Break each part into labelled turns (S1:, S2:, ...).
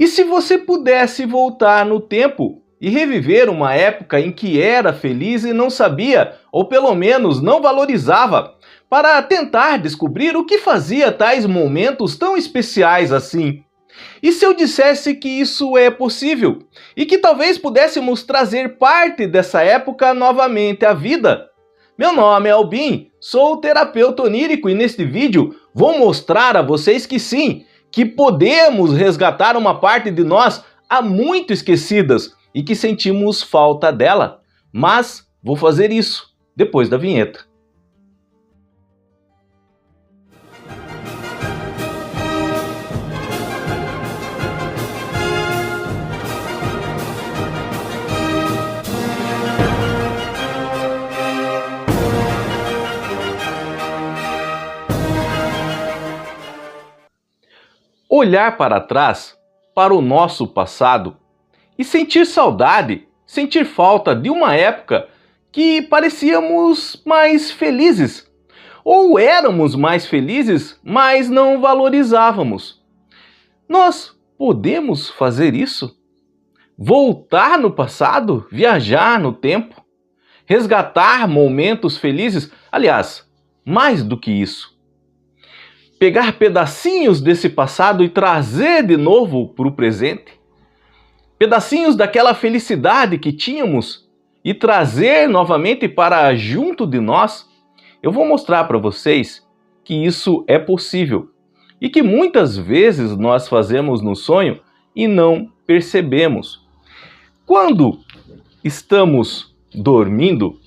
S1: E se você pudesse voltar no tempo e reviver uma época em que era feliz e não sabia, ou pelo menos não valorizava, para tentar descobrir o que fazia tais momentos tão especiais assim? E se eu dissesse que isso é possível e que talvez pudéssemos trazer parte dessa época novamente à vida? Meu nome é Albin, sou terapeuta onírico e neste vídeo vou mostrar a vocês que sim, que podemos resgatar uma parte de nós há muito esquecidas e que sentimos falta dela. Mas vou fazer isso depois da vinheta. Olhar para trás, para o nosso passado, e sentir saudade, sentir falta de uma época que parecíamos mais felizes, ou éramos mais felizes, mas não valorizávamos. Nós podemos fazer isso? Voltar no passado, viajar no tempo, resgatar momentos felizes, aliás, mais do que isso. Pegar pedacinhos desse passado e trazer de novo para o presente. Pedacinhos daquela felicidade que tínhamos e trazer novamente para junto de nós. Eu vou mostrar para vocês que isso é possível e que muitas vezes nós fazemos no sonho e não percebemos. Quando estamos dormindo,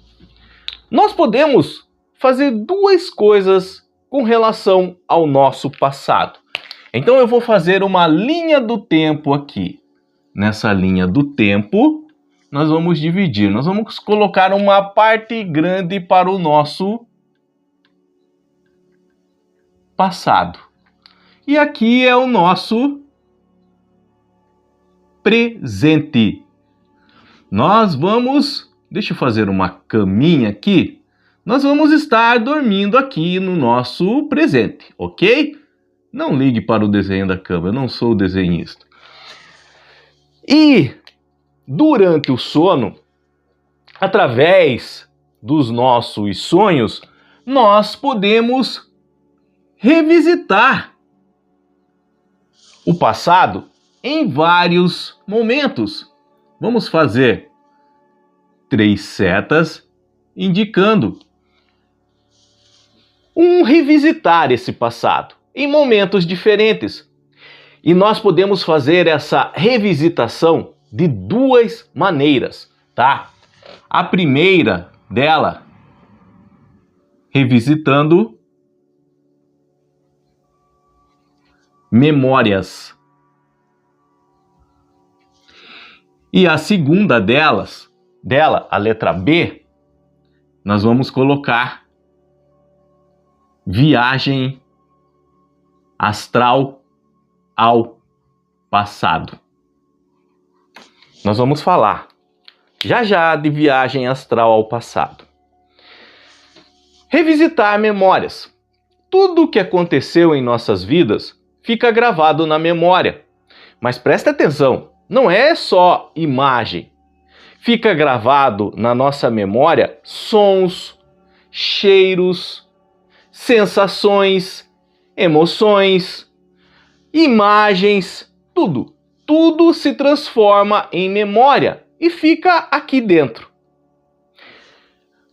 S1: nós podemos fazer duas coisas com relação ao nosso passado. Então eu vou fazer uma linha do tempo aqui. Nessa linha do tempo, nós vamos dividir. Nós vamos colocar uma parte grande para o nosso passado. E aqui é o nosso presente. Nós vamos... Deixa eu fazer uma caminha aqui. Nós vamos estar dormindo aqui no nosso presente, ok? Não ligue para o desenho da cama, eu não sou desenhista. E durante o sono, através dos nossos sonhos, nós podemos revisitar o passado em vários momentos. Vamos fazer 3 setas indicando revisitar esse passado em momentos diferentes. E nós podemos fazer essa revisitação de duas maneiras, tá? A primeira dela, revisitando memórias. E a segunda dela, a letra B, nós vamos colocar viagem astral ao passado. Nós vamos falar já já de viagem astral ao passado. Revisitar memórias. Tudo o que aconteceu em nossas vidas fica gravado na memória. Mas presta atenção, não é só imagem. Fica gravado na nossa memória sons, cheiros, sensações, emoções, imagens, tudo. Tudo se transforma em memória e fica aqui dentro.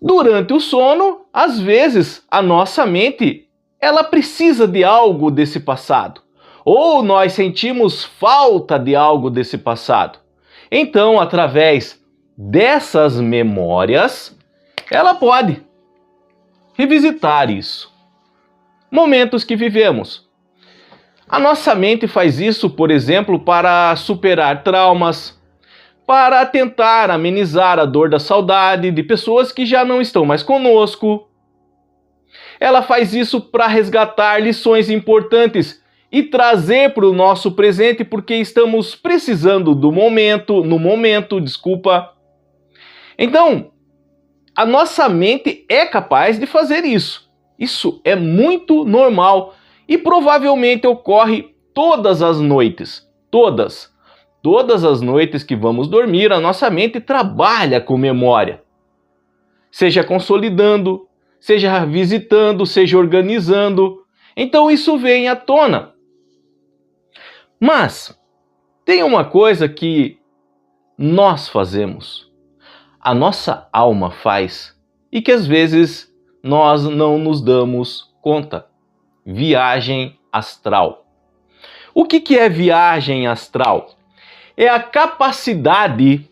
S1: Durante o sono, às vezes, a nossa mente, ela precisa de algo desse passado. Ou nós sentimos falta de algo desse passado. Então, através dessas memórias, ela pode revisitar isso. Momentos que vivemos. A nossa mente faz isso, por exemplo, para superar traumas, para tentar amenizar a dor da saudade de pessoas que já não estão mais conosco. Ela faz isso para resgatar lições importantes e trazer para o nosso presente porque estamos precisando no momento. Então, a nossa mente é capaz de fazer isso. Isso é muito normal e provavelmente ocorre todas as noites. Todas. Todas as noites que vamos dormir, a nossa mente trabalha com memória. Seja consolidando, seja visitando, seja organizando. Então isso vem à tona. Mas tem uma coisa que nós fazemos, a nossa alma faz, e que às vezes nós não nos damos conta. Viagem astral. O que é viagem astral? É a capacidade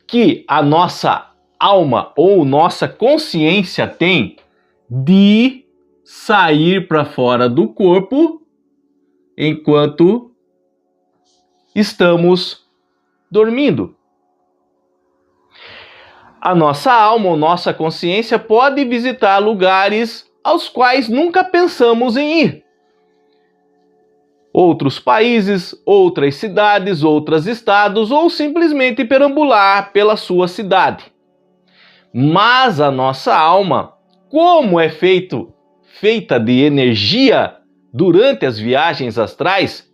S1: que a nossa alma ou nossa consciência tem de sair para fora do corpo enquanto estamos dormindo. A nossa alma ou nossa consciência pode visitar lugares aos quais nunca pensamos em ir. Outros países, outras cidades, outros estados ou simplesmente perambular pela sua cidade. Mas a nossa alma, como é feita de energia durante as viagens astrais,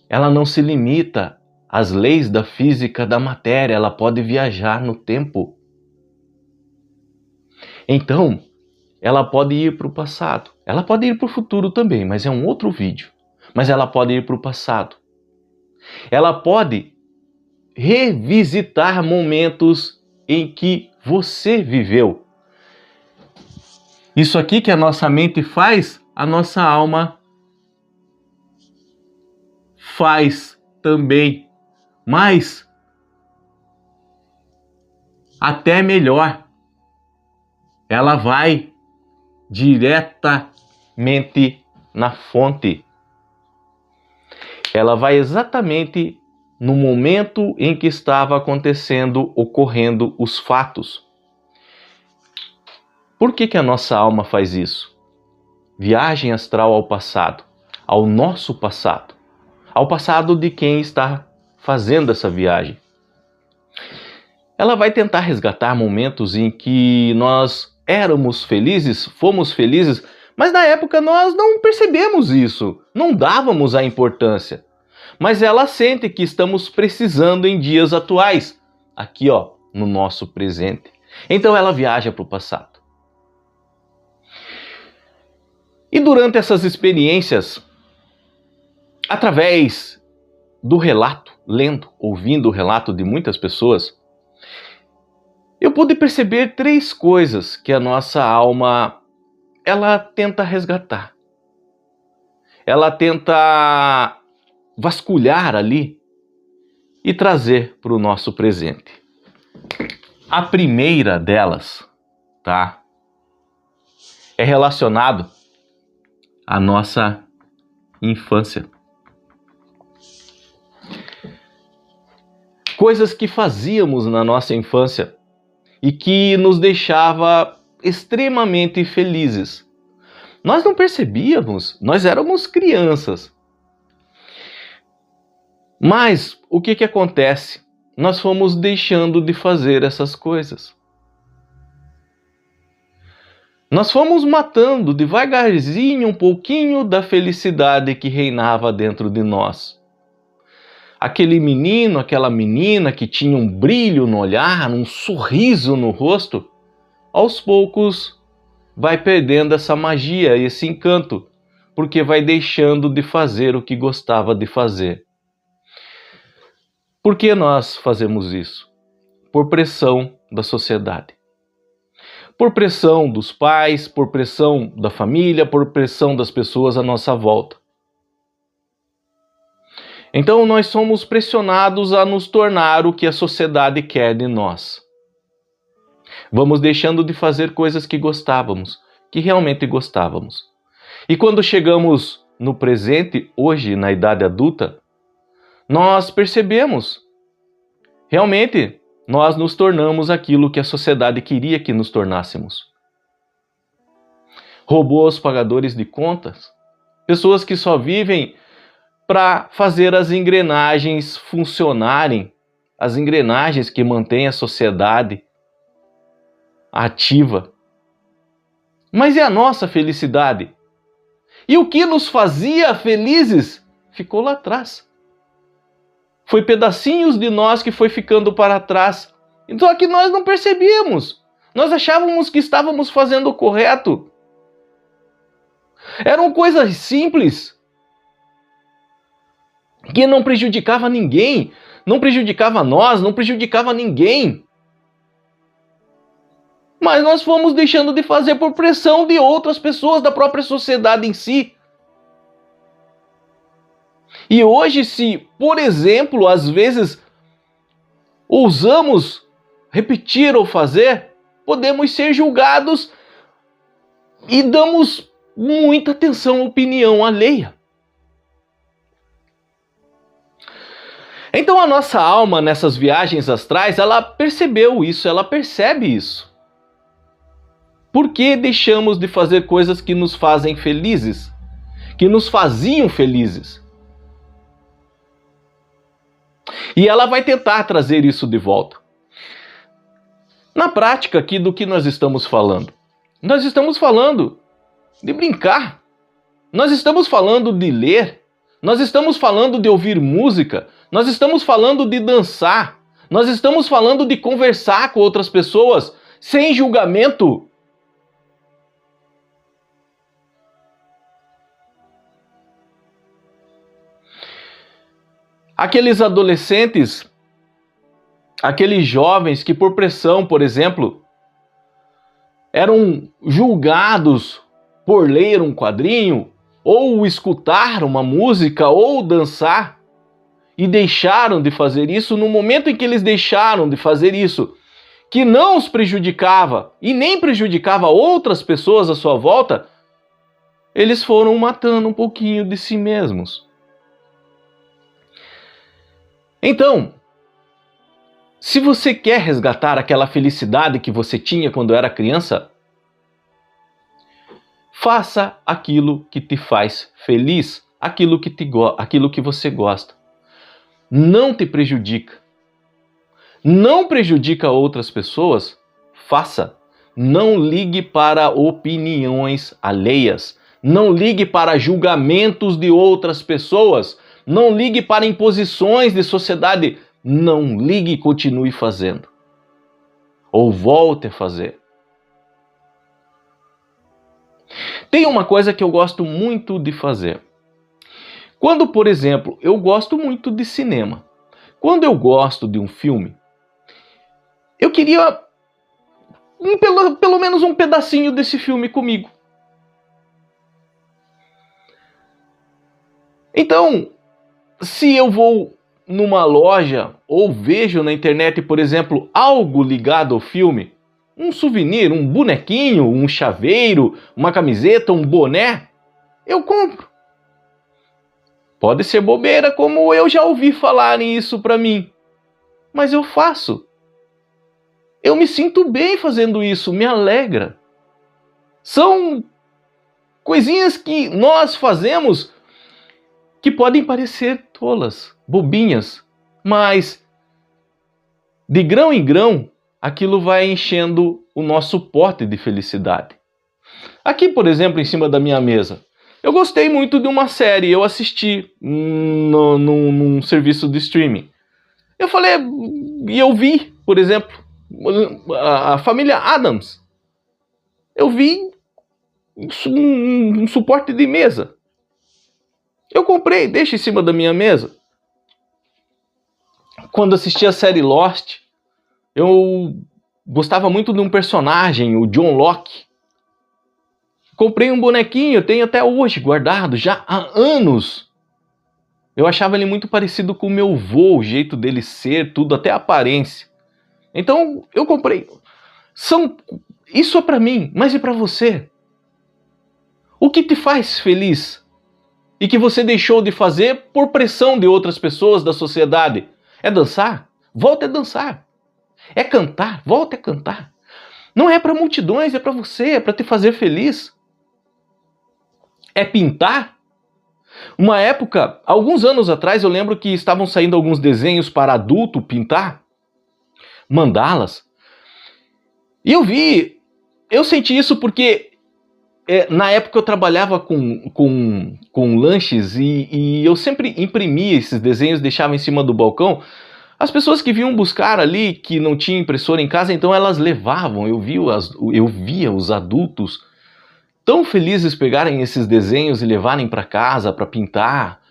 S1: ela não se limita às leis da física da matéria, ela pode viajar no tempo. Então, ela pode ir para o passado, ela pode ir para o futuro também, mas é um outro vídeo. Mas ela pode ir para o passado. Ela pode revisitar momentos em que você viveu. Isso aqui que a nossa mente faz, a nossa alma faz também. Mas até melhor. Ela vai diretamente na fonte. Ela vai exatamente no momento em que estava ocorrendo os fatos. Por que a nossa alma faz isso? Viagem astral ao passado, ao nosso passado, ao passado de quem está fazendo essa viagem. Ela vai tentar resgatar momentos em que nós éramos felizes, fomos felizes, mas na época nós não percebemos isso, não dávamos a importância. Mas ela sente que estamos precisando em dias atuais, aqui no nosso presente. Então ela viaja para o passado. E durante essas experiências, através do relato, lendo, ouvindo o relato de muitas pessoas, eu pude perceber 3 coisas que a nossa alma ela tenta resgatar. Ela tenta vasculhar ali e trazer para o nosso presente. A primeira delas, tá? É relacionado à nossa infância. Coisas que fazíamos na nossa infância e que nos deixava extremamente felizes. Nós não percebíamos, nós éramos crianças. Mas o que acontece? Nós fomos deixando de fazer essas coisas. Nós fomos matando devagarzinho um pouquinho da felicidade que reinava dentro de nós. Aquele menino, aquela menina que tinha um brilho no olhar, um sorriso no rosto, aos poucos vai perdendo essa magia, esse encanto, porque vai deixando de fazer o que gostava de fazer. Por que nós fazemos isso? Por pressão da sociedade. Por pressão dos pais, por pressão da família, por pressão das pessoas à nossa volta. Então nós somos pressionados a nos tornar o que a sociedade quer de nós. Vamos deixando de fazer coisas que gostávamos, que realmente gostávamos. E quando chegamos no presente, hoje, na idade adulta, nós percebemos, realmente, nós nos tornamos aquilo que a sociedade queria que nos tornássemos. Robôs pagadores de contas, pessoas que só vivem para fazer as engrenagens funcionarem, as engrenagens que mantêm a sociedade ativa. Mas e a nossa felicidade? E o que nos fazia felizes ficou lá atrás. Foi pedacinhos de nós que foi ficando para trás. Só que nós não percebíamos. Nós achávamos que estávamos fazendo o correto. Eram coisas simples, que não prejudicava ninguém, não prejudicava nós, não prejudicava ninguém. Mas nós fomos deixando de fazer por pressão de outras pessoas, da própria sociedade em si. E hoje, se, por exemplo, às vezes ousamos repetir ou fazer, podemos ser julgados e damos muita atenção à opinião alheia. Então a nossa alma nessas viagens astrais, ela percebeu isso, ela percebe isso. Por que deixamos de fazer coisas que nos fazem felizes? Que nos faziam felizes? E ela vai tentar trazer isso de volta. Na prática aqui do que nós estamos falando? Nós estamos falando de brincar. Nós estamos falando de ler. Nós estamos falando de ouvir música. Nós estamos falando de dançar. Nós estamos falando de conversar com outras pessoas sem julgamento. Aqueles adolescentes, aqueles jovens que por pressão, por exemplo, eram julgados por ler um quadrinho, ou escutar uma música, ou dançar, e deixaram de fazer isso. No momento em que eles deixaram de fazer isso, que não os prejudicava e nem prejudicava outras pessoas à sua volta, eles foram matando um pouquinho de si mesmos. Então, se você quer resgatar aquela felicidade que você tinha quando era criança, faça aquilo que te faz feliz, aquilo que você gosta. Não te prejudica. Não prejudica outras pessoas, faça. Não ligue para opiniões alheias. Não ligue para julgamentos de outras pessoas. Não ligue para imposições de sociedade. Não ligue e continue fazendo. Ou volte a fazer. Tem uma coisa que eu gosto muito de fazer. Quando, por exemplo, eu gosto muito de cinema. Quando eu gosto de um filme, eu queria pelo menos um pedacinho desse filme comigo. Então, se eu vou numa loja ou vejo na internet, por exemplo, algo ligado ao filme, um souvenir, um bonequinho, um chaveiro, uma camiseta, um boné, eu compro. Pode ser bobeira, como eu já ouvi falarem isso pra mim, mas eu faço. Eu me sinto bem fazendo isso, me alegra. São coisinhas que nós fazemos que podem parecer tolas, bobinhas, mas de grão em grão, aquilo vai enchendo o nosso pote de felicidade. Aqui, por exemplo, em cima da minha mesa, eu gostei muito de uma série, eu assisti num serviço de streaming. Eu falei, e eu vi, por exemplo, a família Addams. Eu vi um suporte de mesa. Eu comprei, deixo em cima da minha mesa. Quando assisti a série Lost, eu gostava muito de um personagem, o John Locke. Comprei um bonequinho, tenho até hoje guardado, já há anos. Eu achava ele muito parecido com o meu avô, o jeito dele ser, tudo, até a aparência. Então, eu comprei. Isso é pra mim, mas e pra você? O que te faz feliz? E que você deixou de fazer por pressão de outras pessoas da sociedade? É dançar? Volte a dançar. É cantar? Volte a cantar. Não é para multidões, é para você, é para te fazer feliz. É pintar? Uma época, alguns anos atrás, eu lembro que estavam saindo alguns desenhos para adulto pintar. Mandalas. E eu senti isso porque Na época eu trabalhava com lanches e eu sempre imprimia esses desenhos, deixava em cima do balcão. As pessoas que vinham buscar ali, que não tinha impressora em casa, então elas levavam. Eu via os adultos tão felizes pegarem esses desenhos e levarem para casa para pintar.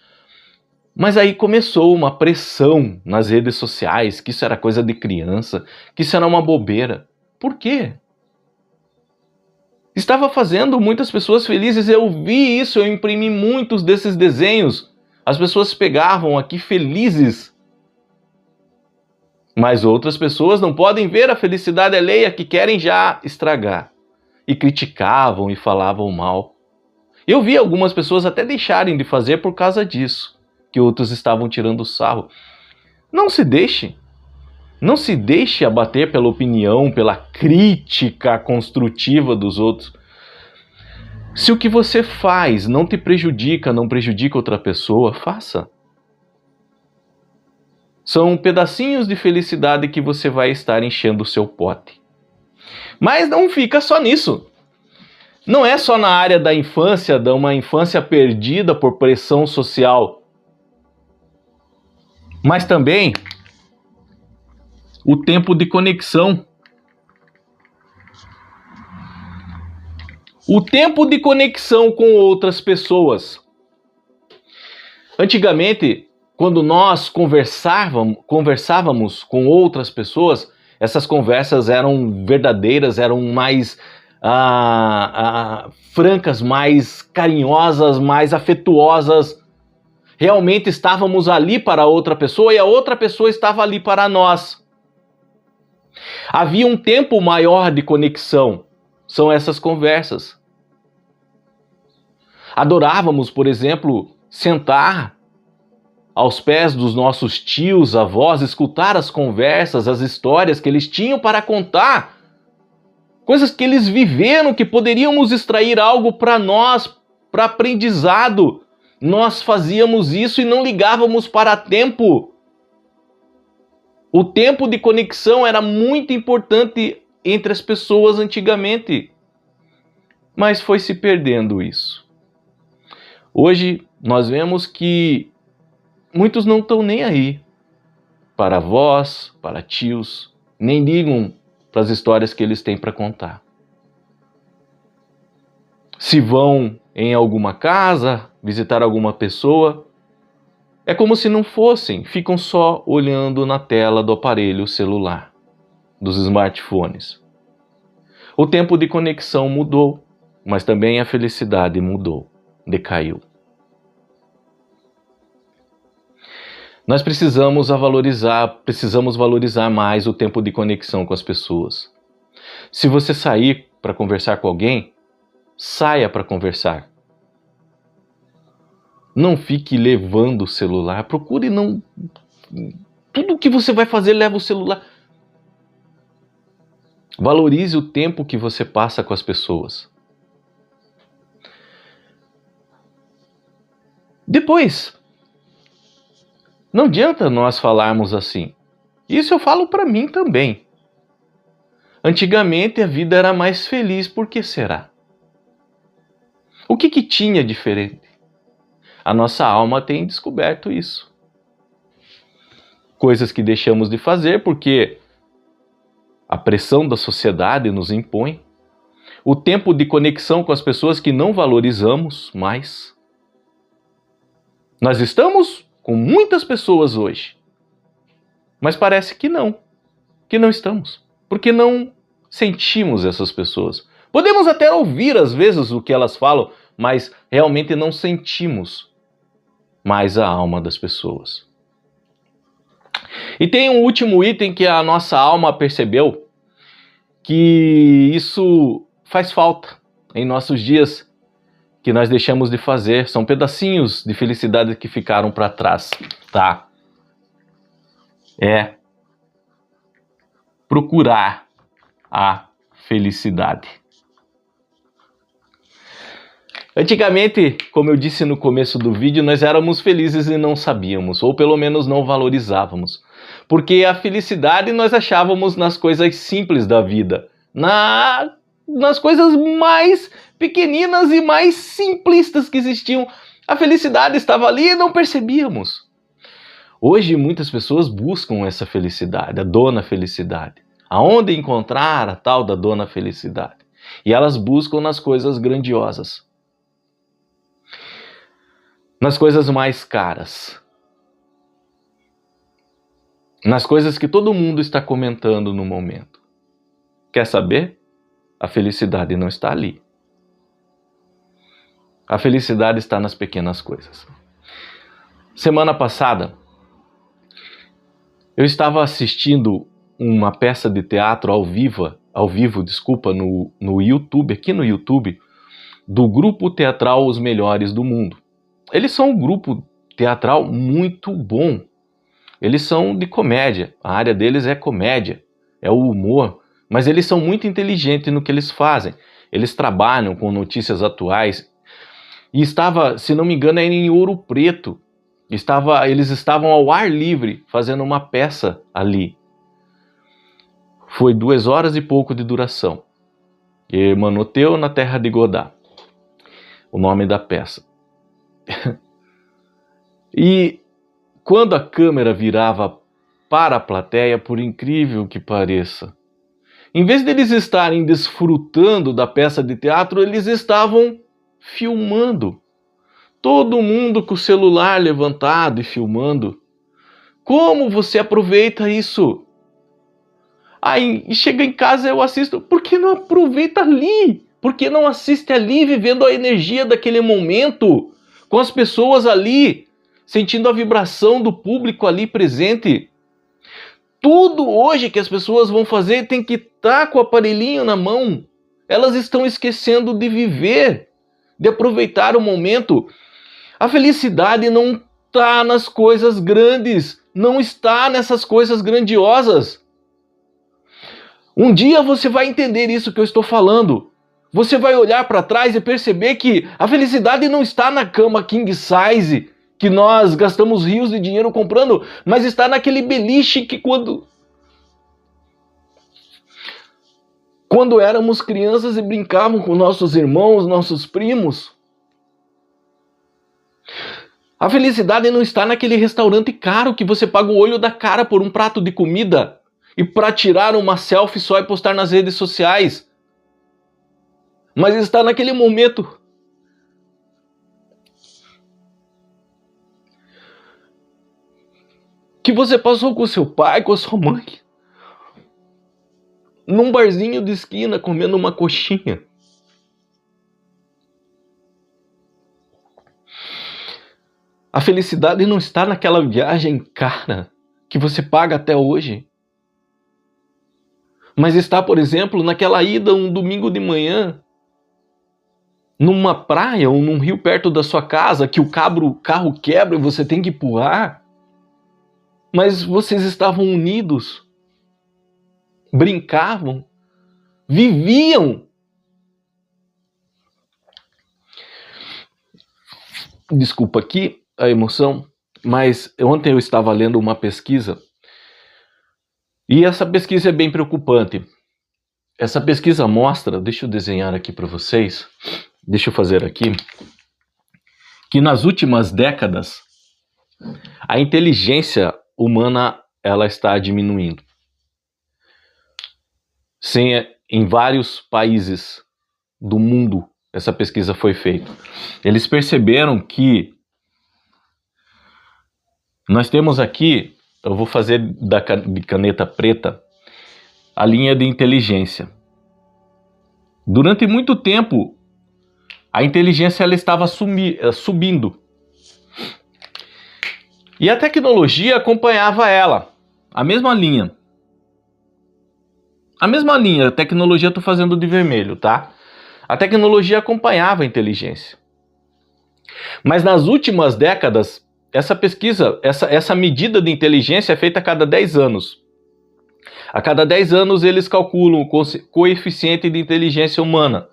S1: Mas aí começou uma pressão nas redes sociais, que isso era coisa de criança, que isso era uma bobeira. Por quê? Estava fazendo muitas pessoas felizes, eu vi isso, eu imprimi muitos desses desenhos. As pessoas pegavam aqui felizes. Mas outras pessoas não podem ver a felicidade alheia, que querem já estragar. E criticavam e falavam mal. Eu vi algumas pessoas até deixarem de fazer por causa disso, que outros estavam tirando sarro. Não se deixe. Não se deixe abater pela opinião, pela crítica construtiva dos outros. Se o que você faz não te prejudica, não prejudica outra pessoa, faça. São pedacinhos de felicidade que você vai estar enchendo o seu pote. Mas não fica só nisso. Não é só na área da infância, de uma infância perdida por pressão social. Mas também o tempo de conexão. O tempo de conexão com outras pessoas. Antigamente, quando nós conversávamos com outras pessoas, essas conversas eram verdadeiras, eram mais francas, mais carinhosas, mais afetuosas. Realmente estávamos ali para a outra pessoa e a outra pessoa estava ali para nós. Havia um tempo maior de conexão, são essas conversas. Adorávamos, por exemplo, sentar aos pés dos nossos tios, avós, escutar as conversas, as histórias que eles tinham para contar. Coisas que eles viveram, que poderíamos extrair algo para nós, para aprendizado. Nós fazíamos isso e não ligávamos para tempo. O tempo de conexão era muito importante entre as pessoas antigamente. Mas foi se perdendo isso. Hoje nós vemos que muitos não estão nem aí para avós, para tios, nem ligam para as histórias que eles têm para contar. Se vão em alguma casa, visitar alguma pessoa, é como se não fossem, ficam só olhando na tela do aparelho celular, dos smartphones. O tempo de conexão mudou, mas também a felicidade mudou, decaiu. Nós precisamos valorizar mais o tempo de conexão com as pessoas. Se você sair para conversar com alguém, saia para conversar. Não fique levando o celular. Procure não... Tudo que você vai fazer, leva o celular. Valorize o tempo que você passa com as pessoas. Depois, não adianta nós falarmos assim. Isso eu falo para mim também. Antigamente a vida era mais feliz, por que será? O que tinha diferente? A nossa alma tem descoberto isso. Coisas que deixamos de fazer porque a pressão da sociedade nos impõe. O tempo de conexão com as pessoas que não valorizamos mais. Nós estamos com muitas pessoas hoje, mas parece que não estamos, porque não sentimos essas pessoas. Podemos até ouvir às vezes o que elas falam, mas realmente não sentimos mais a alma das pessoas. E tem um último item que a nossa alma percebeu, que isso faz falta em nossos dias, que nós deixamos de fazer. São pedacinhos de felicidade que ficaram para trás, tá? É procurar a felicidade. Antigamente, como eu disse no começo do vídeo, nós éramos felizes e não sabíamos, ou pelo menos não valorizávamos. Porque a felicidade nós achávamos nas coisas simples da vida, nas coisas mais pequeninas e mais simplistas que existiam. A felicidade estava ali e não percebíamos. Hoje muitas pessoas buscam essa felicidade, a dona felicidade. Aonde encontrar a tal da dona felicidade? E elas buscam nas coisas grandiosas, nas coisas mais caras, nas coisas que todo mundo está comentando no momento. Quer saber? A felicidade não está ali. A felicidade está nas pequenas coisas. Semana passada, eu estava assistindo uma peça de teatro ao vivo, no YouTube, aqui no YouTube, do grupo teatral Os Melhores do Mundo. Eles são um grupo teatral muito bom. Eles são de comédia, a área deles é comédia, é o humor, mas eles são muito inteligentes no que eles fazem. Eles trabalham com notícias atuais e estava, se não me engano, era em Ouro Preto. Eles estavam ao ar livre fazendo uma peça ali. Foi 2 horas e pouco de duração. Hermanoteu na Terra de Godá, o nome da peça. E quando a câmera virava para a plateia, por incrível que pareça, em vez de eles estarem desfrutando da peça de teatro, eles estavam filmando. Todo mundo com o celular levantado e filmando. Como você aproveita isso? Aí chega em casa eu assisto. Por que não aproveita ali? Por que não assiste ali, vivendo a energia daquele momento? Com as pessoas ali, sentindo a vibração do público ali presente. Tudo hoje que as pessoas vão fazer tem que estar com o aparelhinho na mão. Elas estão esquecendo de viver, de aproveitar o momento. A felicidade não está nas coisas grandes, não está nessas coisas grandiosas. Um dia você vai entender isso que eu estou falando. Você vai olhar para trás e perceber que a felicidade não está na cama king size, que nós gastamos rios de dinheiro comprando, mas está naquele beliche que quando éramos crianças e brincavam com nossos irmãos, nossos primos. A felicidade não está naquele restaurante caro que você paga o olho da cara por um prato de comida e para tirar uma selfie só e postar nas redes sociais. Mas está naquele momento que você passou com seu pai, com a sua mãe, num barzinho de esquina comendo uma coxinha. A felicidade não está naquela viagem cara que você paga até hoje. Mas está, por exemplo, naquela ida um domingo de manhã, numa praia ou num rio perto da sua casa, que o carro quebra e você tem que pular. Mas vocês estavam unidos, brincavam, viviam. Desculpa aqui a emoção, mas ontem eu estava lendo uma pesquisa e essa pesquisa é bem preocupante. Essa pesquisa mostra, deixa eu desenhar aqui para vocês, deixa eu fazer aqui, que nas últimas décadas a inteligência humana ela está diminuindo. Sim, em vários países do mundo essa pesquisa foi feita. Eles perceberam que nós temos aqui, eu vou fazer de caneta preta, a linha de inteligência. Durante muito tempo, a inteligência ela estava subindo. E a tecnologia acompanhava ela, a mesma linha. A mesma linha, a tecnologia estou fazendo de vermelho, tá? A tecnologia acompanhava a inteligência. Mas nas últimas décadas, essa pesquisa, essa medida de inteligência é feita a cada 10 anos. A cada 10 anos eles calculam o coeficiente de inteligência humana.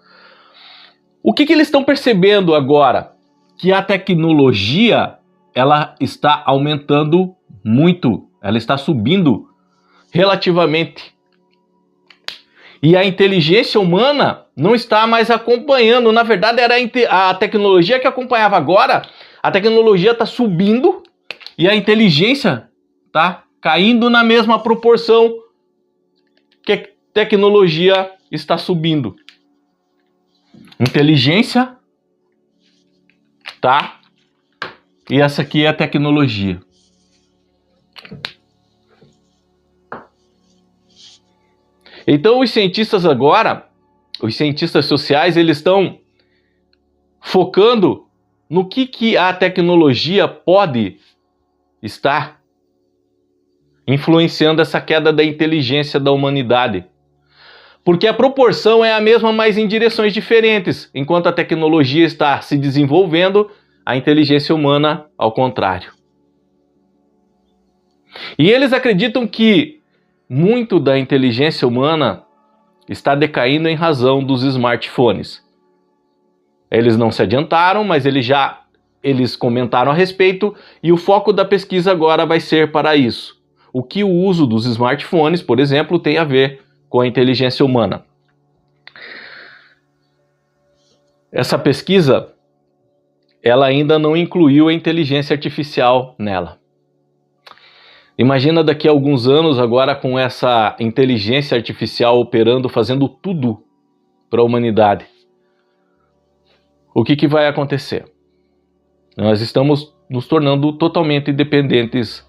S1: O que eles estão percebendo agora? Que a tecnologia ela está aumentando muito, ela está subindo relativamente. E a inteligência humana não está mais acompanhando. Na verdade, era a tecnologia que acompanhava. Agora, a tecnologia está subindo e a inteligência está caindo na mesma proporção que a tecnologia está subindo. Inteligência, tá? E essa aqui é a tecnologia. Então os cientistas agora, os cientistas sociais, eles estão focando no que a tecnologia pode estar influenciando essa queda da inteligência da humanidade. Porque a proporção é a mesma, mas em direções diferentes. Enquanto a tecnologia está se desenvolvendo, a inteligência humana ao contrário. E eles acreditam que muito da inteligência humana está decaindo em razão dos smartphones. Eles não se adiantaram, mas eles comentaram a respeito e o foco da pesquisa agora vai ser para isso. O que o uso dos smartphones, por exemplo, tem a ver com a inteligência humana. Essa pesquisa, ela ainda não incluiu a inteligência artificial nela. Imagina daqui a alguns anos agora com essa inteligência artificial operando, fazendo tudo para a humanidade. O que vai acontecer? Nós estamos nos tornando totalmente dependentes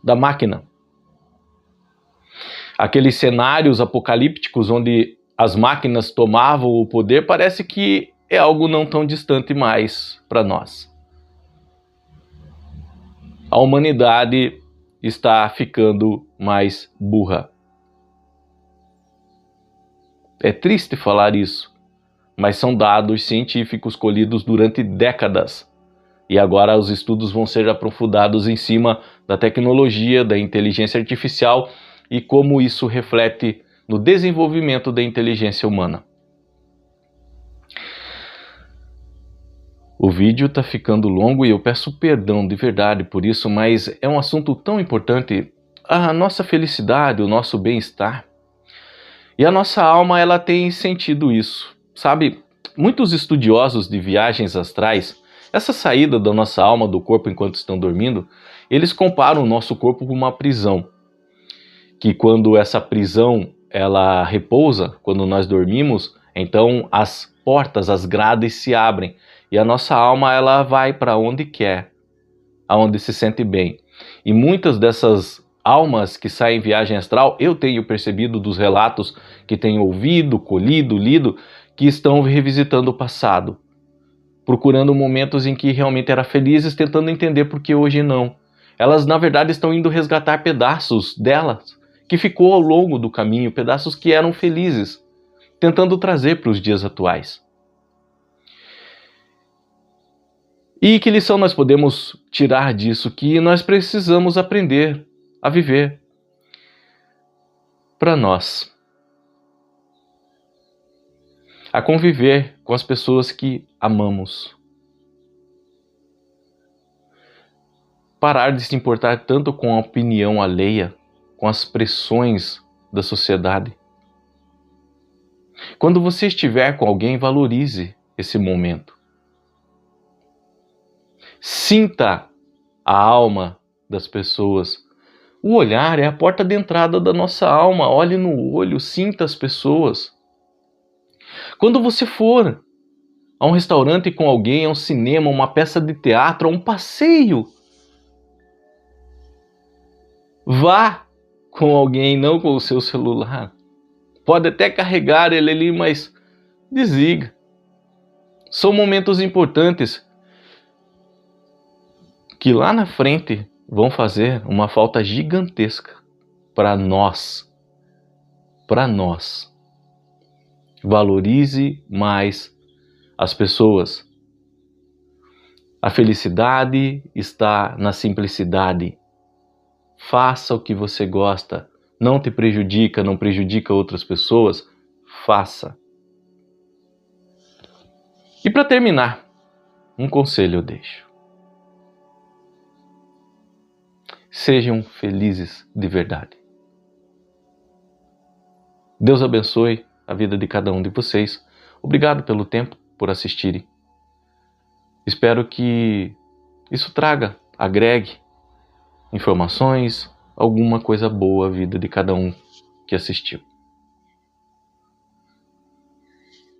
S1: da máquina. Aqueles cenários apocalípticos onde as máquinas tomavam o poder parece que é algo não tão distante mais para nós. A humanidade está ficando mais burra. É triste falar isso, mas são dados científicos colhidos durante décadas. E agora os estudos vão ser aprofundados em cima da tecnologia, da inteligência artificial e como isso reflete no desenvolvimento da inteligência humana. O vídeo está ficando longo e eu peço perdão de verdade por isso, mas é um assunto tão importante. A nossa felicidade, o nosso bem-estar. E a nossa alma, ela tem sentido isso. Sabe, muitos estudiosos de viagens astrais, essa saída da nossa alma do corpo enquanto estão dormindo, eles comparam o nosso corpo com uma prisão. Que quando essa prisão, ela repousa, quando nós dormimos, então as portas, as grades se abrem. E a nossa alma, ela vai para onde quer, aonde se sente bem. E muitas dessas almas que saem em viagem astral, eu tenho percebido dos relatos que tenho ouvido, colhido, lido, que estão revisitando o passado. Procurando momentos em que realmente eram felizes, tentando entender por que hoje não. Elas, na verdade, estão indo resgatar pedaços delas, que ficou ao longo do caminho, pedaços que eram felizes, tentando trazer para os dias atuais. E que lição nós podemos tirar disso? Que nós precisamos aprender a viver para nós. A conviver com as pessoas que amamos. Parar de se importar tanto com a opinião alheia, com as pressões da sociedade. Quando você estiver com alguém, valorize esse momento. Sinta a alma das pessoas. O olhar é a porta de entrada da nossa alma. Olhe no olho, sinta as pessoas. Quando você for a um restaurante com alguém, a um cinema, uma peça de teatro, a um passeio, vá com alguém, não com o seu celular. Pode até carregar ele ali, mas desliga. São momentos importantes que lá na frente vão fazer uma falta gigantesca para nós. Para nós. Valorize mais as pessoas. A felicidade está na simplicidade. Faça o que você gosta. Não te prejudica, não prejudica outras pessoas. Faça. E para terminar, um conselho eu deixo. Sejam felizes de verdade. Deus abençoe a vida de cada um de vocês. Obrigado pelo tempo, por assistirem. Espero que isso agregue informações, alguma coisa boa à vida de cada um que assistiu.